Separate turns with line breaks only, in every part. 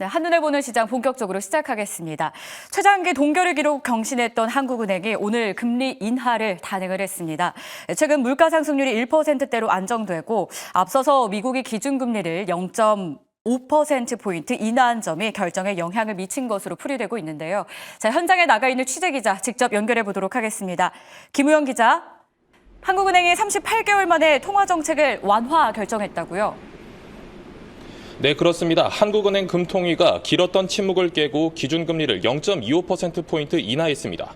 네, 한눈에 보는 시장 본격적으로 시작하겠습니다. 최장기 동결을 기록 경신했던 한국은행이 오늘 금리 인하를 단행을 했습니다. 최근 물가 상승률이 1%대로 안정되고 앞서서 미국이 기준금리를 0.5%포인트 인하한 점이 결정에 영향을 미친 것으로 풀이되고 있는데요. 자, 현장에 나가 있는 취재기자 직접 연결해 보도록 하겠습니다. 김우영 기자, 한국은행이 38개월 만에 통화정책을 완화 결정했다고요?
네, 그렇습니다. 한국은행 금통위가 길었던 침묵을 깨고 기준금리를 0.25%포인트 인하했습니다.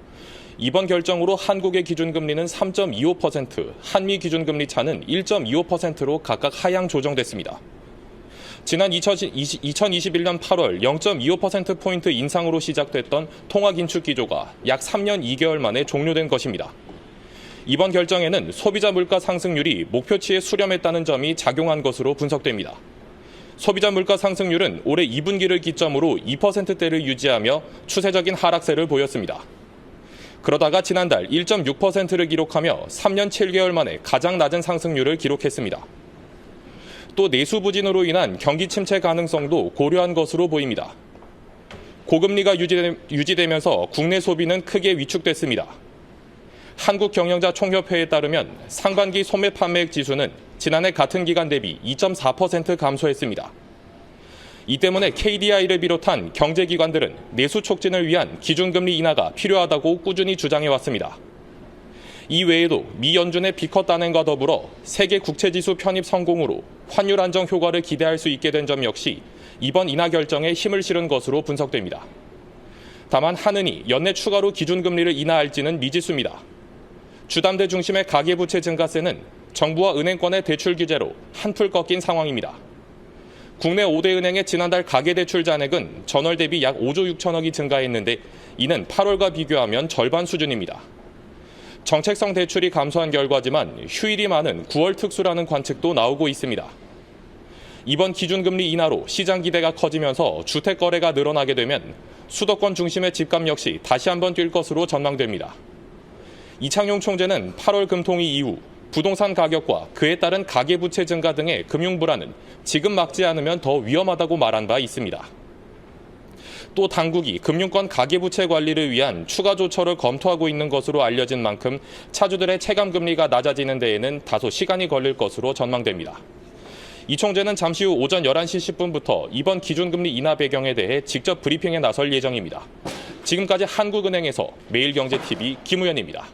이번 결정으로 한국의 기준금리는 3.25%, 한미 기준금리 차는 1.25%로 각각 하향 조정됐습니다. 지난 2021년 8월 0.25%포인트 인상으로 시작됐던 통화긴축 기조가 약 3년 2개월 만에 종료된 것입니다. 이번 결정에는 소비자 물가 상승률이 목표치에 수렴했다는 점이 작용한 것으로 분석됩니다. 소비자 물가 상승률은 올해 2분기를 기점으로 2%대를 유지하며 추세적인 하락세를 보였습니다. 그러다가 지난달 1.6%를 기록하며 3년 7개월 만에 가장 낮은 상승률을 기록했습니다. 또 내수 부진으로 인한 경기 침체 가능성도 고려한 것으로 보입니다. 고금리가 유지되면서 국내 소비는 크게 위축됐습니다. 한국경영자총협회에 따르면 상반기 소매 판매액 지수는 지난해 같은 기간 대비 2.4% 감소했습니다. 이 때문에 KDI를 비롯한 경제기관들은 내수 촉진을 위한 기준금리 인하가 필요하다고 꾸준히 주장해왔습니다. 이 외에도 미 연준의 비컷 단행과 더불어 세계 국채지수 편입 성공으로 환율 안정 효과를 기대할 수 있게 된 점 역시 이번 인하 결정에 힘을 실은 것으로 분석됩니다. 다만 한은이 연내 추가로 기준금리를 인하할지는 미지수입니다. 주담대 중심의 가계부채 증가세는 정부와 은행권의 대출 규제로 한풀 꺾인 상황입니다. 국내 5대 은행의 지난달 가계대출 잔액은 전월 대비 약 5조 6천억이 증가했는데 이는 8월과 비교하면 절반 수준입니다. 정책성 대출이 감소한 결과지만 휴일이 많은 9월 특수라는 관측도 나오고 있습니다. 이번 기준금리 인하로 시장 기대가 커지면서 주택 거래가 늘어나게 되면 수도권 중심의 집값 역시 다시 한번 뛸 것으로 전망됩니다. 이창용 총재는 8월 금통위 이후 부동산 가격과 그에 따른 가계부채 증가 등의 금융 불안은 지금 막지 않으면 더 위험하다고 말한 바 있습니다. 또 당국이 금융권 가계부채 관리를 위한 추가 조처를 검토하고 있는 것으로 알려진 만큼 차주들의 체감금리가 낮아지는 데에는 다소 시간이 걸릴 것으로 전망됩니다. 이 총재는 잠시 후 오전 11시 10분부터 이번 기준금리 인하 배경에 대해 직접 브리핑에 나설 예정입니다. 지금까지 한국은행에서 매일경제TV 김우현입니다.